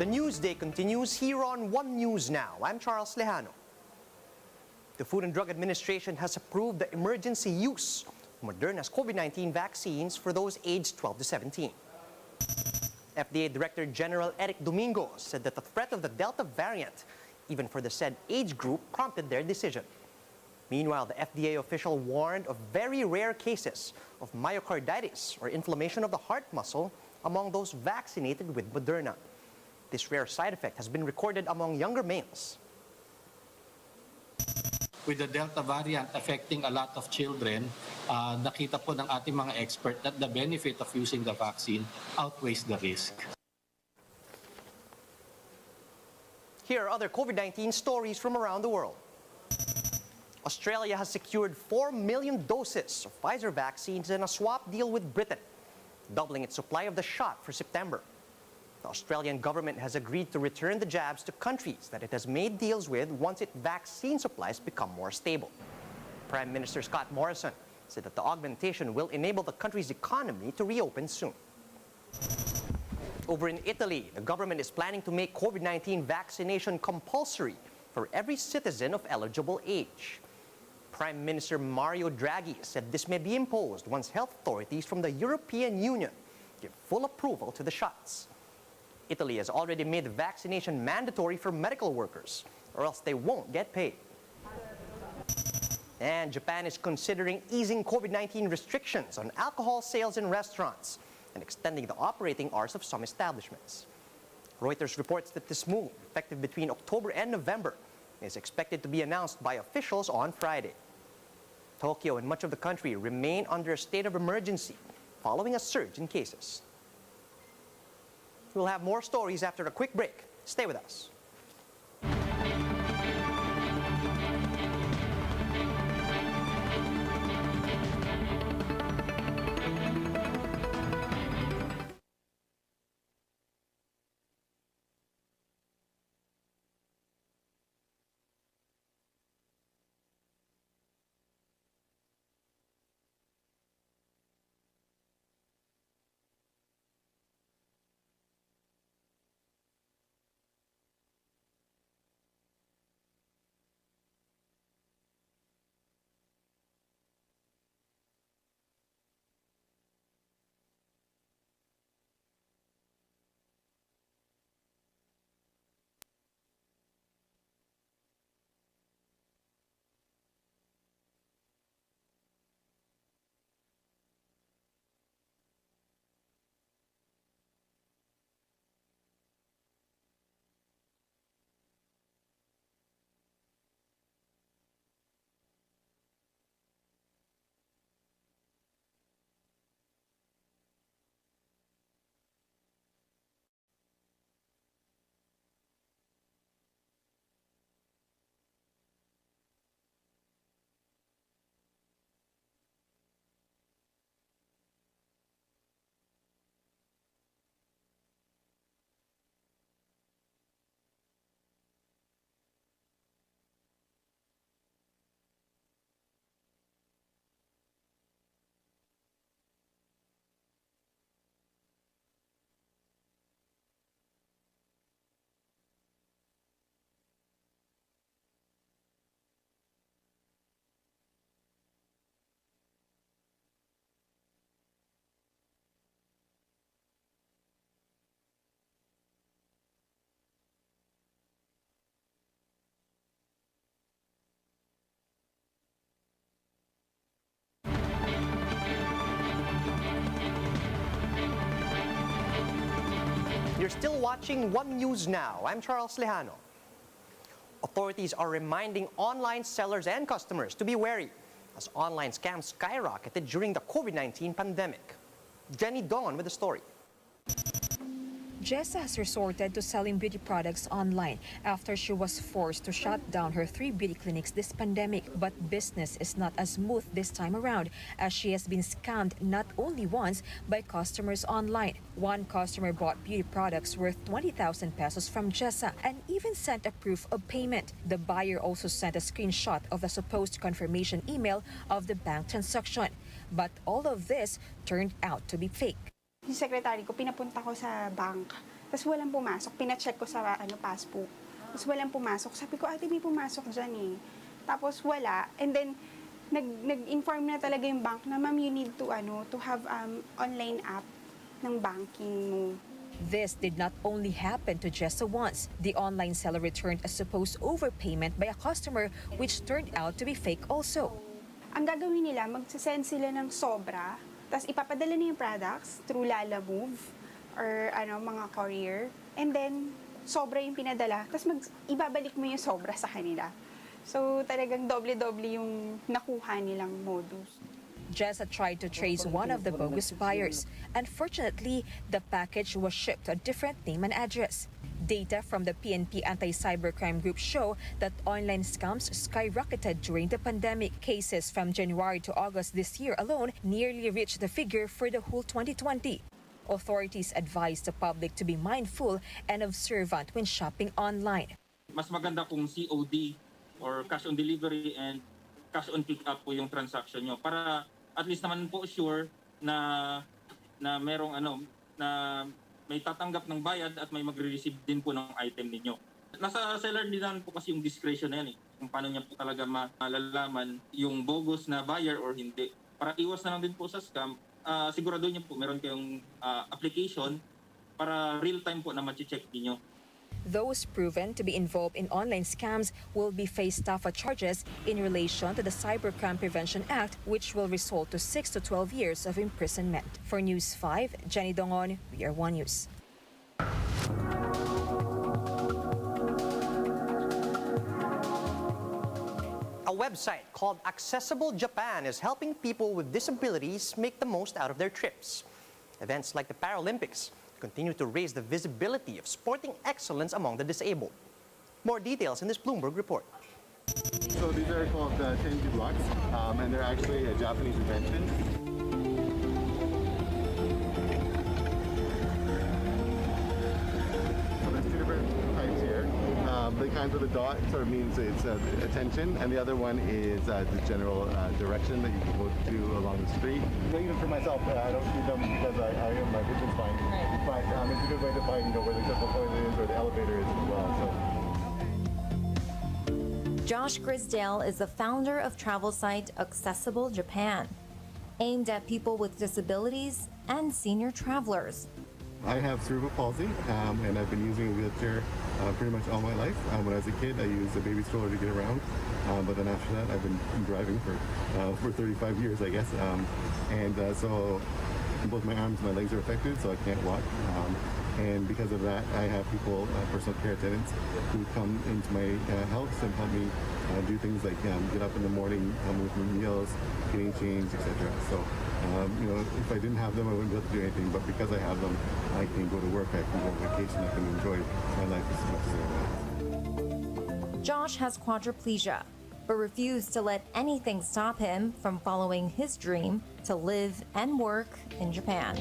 The Newsday continues here on One News Now. I'm Charles Lejano. The Food and Drug Administration has approved the emergency use of Moderna's COVID-19 vaccines for those aged 12 to 17. FDA Director General Eric Domingo said that the threat of the Delta variant, even for the said age group, prompted their decision. Meanwhile, the FDA official warned of very rare cases of myocarditis or inflammation of the heart muscle among those vaccinated with Moderna. This rare side effect has been recorded among younger males. With the Delta variant affecting a lot of children, nakita po ng ating mga expert that the benefit of using the vaccine outweighs the risk. Here are other COVID-19 stories from around the world. Australia has secured 4 million doses of Pfizer vaccines in a swap deal with Britain, doubling its supply of the shot for September. The Australian government has agreed to return the jabs to countries that it has made deals with once its vaccine supplies become more stable. Prime Minister Scott Morrison said that the augmentation will enable the country's economy to reopen soon. Over in Italy, the government is planning to make COVID-19 vaccination compulsory for every citizen of eligible age. Prime Minister Mario Draghi said this may be imposed once health authorities from the European Union give full approval to the shots. Italy has already made the vaccination mandatory for medical workers, or else they won't get paid. And Japan is considering easing COVID-19 restrictions on alcohol sales in restaurants and extending the operating hours of some establishments. Reuters reports that this move, effective between October and November, is expected to be announced by officials on Friday. Tokyo and much of the country remain under a state of emergency following a surge in cases. We'll have more stories after a quick break. Stay with us. You're still watching One News Now. I'm Charles Lejano. Authorities are reminding online sellers and customers to be wary as online scams skyrocketed during the COVID-19 pandemic. Jenny Dawn with the story. Jessa has resorted to selling beauty products online after she was forced to shut down her 3 beauty clinics this pandemic. But business is not as smooth this time around, as she has been scammed not only once by customers online. One customer bought beauty products worth 20,000 pesos from Jessa and even sent a proof of payment. The buyer also sent a screenshot of the supposed confirmation email of the bank transaction. But all of this turned out to be fake. Yung secretary ko, pinapunta ko sa bank. Tapos walang pumasok. Pina-check ko sa passbook. Tapos walang pumasok. Sabi ko, ate, may pumasok dyan eh. Tapos wala. And then, nag-inform na talaga yung bank na, ma'am, you need to have online app ng banking mo. This did not only happen to Jessa once. The online seller returned a supposed overpayment by a customer which turned out to be fake also. Ang gagawin nila, magsasend sila ng sobra, tapos ipapadala na yung products through Lalamove or mga courier. And then, sobra yung pinadala, tapos ibabalik mo yung sobra sa kanila. So, talagang doble-doble yung nakuha nilang modus. Jessa tried to trace one of the bogus buyers. Unfortunately, the package was shipped to a different name and address. Data from the PNP Anti-Cybercrime Group show that online scams skyrocketed during the pandemic. Cases from January to August this year alone nearly reached the figure for the whole 2020. Authorities advise the public to be mindful and observant when shopping online. Mas maganda kung COD or cash on delivery and cash on pick up po yung transaction nyo para at least naman po sure na merong na may tatanggap ng bayad at may magre-receive din po ng item ninyo. Nasa seller din naman po kasi yung discretion na yan kung paano niya po talaga malalaman yung bogus na buyer or hindi. Para iwas na lang din po sa scam, sigurado niyo po meron kayong application para real time po na ma-check niyo. Those proven to be involved in online scams will be faced tougher charges in relation to the Cybercrime Prevention Act, which will result to 6 to 12 years of imprisonment. For News 5, Jenny Dongon, We Are One News. A website called Accessible Japan is helping people with disabilities make the most out of their trips. Events like the Paralympics continue to raise the visibility of sporting excellence among the disabled. More details in this Bloomberg report. So these are called Tenji blocks, and they're actually a Japanese invention. So there's two different types here. The kind with a dot sort of means it's attention, and the other one is the general direction that you can go to along the street. Even for myself, I don't need them because my vision's fine. But it's a good way to find where the accessible toilet is or the elevator is as well. So. Josh Grisdale is the founder of travel site Accessible Japan, aimed at people with disabilities and senior travelers. I have cerebral palsy, and I've been using a wheelchair pretty much all my life. When I was a kid, I used a baby stroller to get around, but then after that, I've been driving for 35 years, I guess. So both my arms and my legs are affected, so I can't walk. And because of that, I have people, personal care attendants, who come into my house and help me do things like get up in the morning, with my meals, getting changed, etc. So, if I didn't have them, I wouldn't be able to do anything. But because I have them, I can go to work, I can go on vacation, I can enjoy my life as much as I want. Josh has quadriplegia, but refused to let anything stop him from following his dream to live and work in Japan.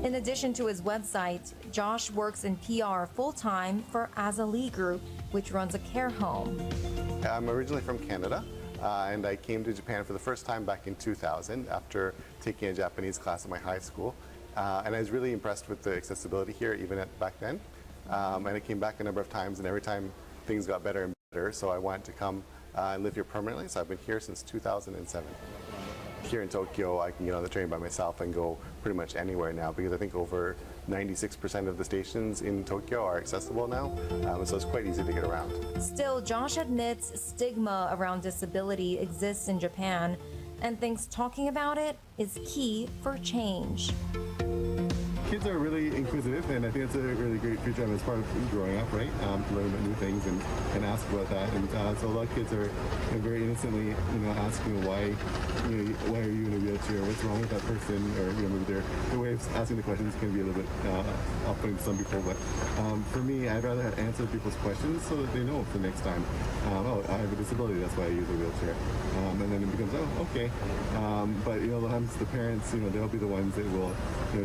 In addition to his website, Josh works in PR full-time for Azali Group, which runs a care home. I'm originally from Canada, and I came to Japan for the first time back in 2000 after taking a Japanese class at my high school. And I was really impressed with the accessibility here, even back then. And I came back a number of times, and every time things got better and better, so I wanted to come and live here permanently, so I've been here since 2007. Here in Tokyo, I can get on the train by myself and go pretty much anywhere now because I think over 96% of the stations in Tokyo are accessible now, so it's quite easy to get around. Still, Josh admits stigma around disability exists in Japan and thinks talking about it is key for change. Kids are really inquisitive, and I think it's a really great feature as part of growing up, right? To learn about new things and ask about that. And so a lot of kids are very innocently, asking why are you in a wheelchair? What's wrong with that person? Or maybe their way of asking the questions can be a little bit off-putting to some people. But for me, I'd rather answer people's questions so that they know for next time. I have a disability, that's why I use a wheelchair. And then it becomes, okay. But sometimes the parents, they'll be the ones that will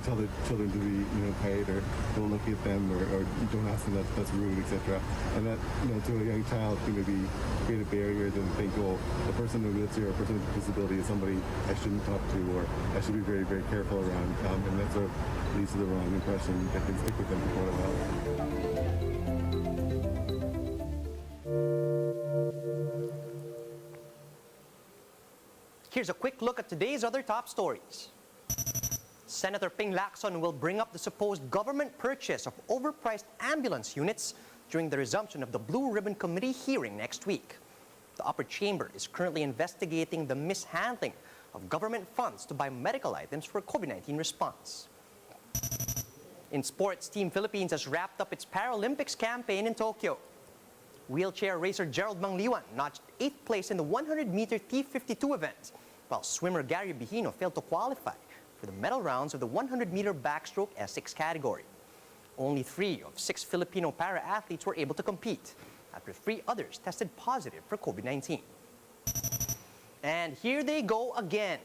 tell their children to be quiet, or don't look at them, or don't ask them, that's rude, etc. And that to a young child can maybe create a barrier to think, a person in a wheelchair or a person with a disability is somebody I shouldn't talk to, or I should be very, very careful around. And that sort of leads to the wrong impression that can stick with them for quite a while. Here's a quick look at today's other top stories. Senator Ping Lacson will bring up the supposed government purchase of overpriced ambulance units during the resumption of the Blue Ribbon Committee hearing next week. The upper chamber is currently investigating the mishandling of government funds to buy medical items for COVID-19 response. In sports, Team Philippines has wrapped up its Paralympics campaign in Tokyo. Wheelchair racer Gerald Mangliwan notched 8th place in the 100-meter T52 event, while swimmer Gary Bihino failed to qualify for the medal rounds of the 100-meter backstroke S6 category. Only 3 of 6 Filipino para-athletes were able to compete, after 3 others tested positive for COVID-19. And here they go again.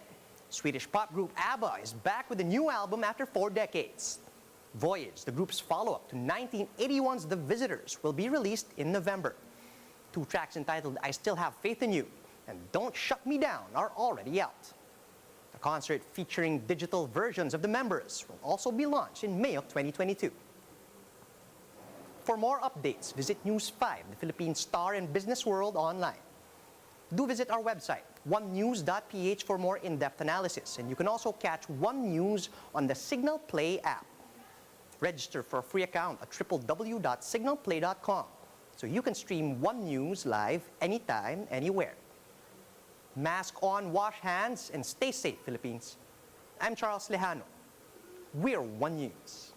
Swedish pop group ABBA is back with a new album after 4 decades. Voyage, the group's follow-up to 1981's The Visitors, will be released in November. 2 tracks entitled I Still Have Faith in You and Don't Shut Me Down are already out. The concert, featuring digital versions of the members, will also be launched in May of 2022. For more updates, visit News 5, the Philippine Star and Business World online. Do visit our website, onenews.ph, for more in-depth analysis, and you can also catch One News on the Signal Play app. Register for a free account at www.signalplay.com so you can stream One News live anytime, anywhere. Mask on, wash hands, and stay safe, Philippines. I'm Charles Lejano. We're One News.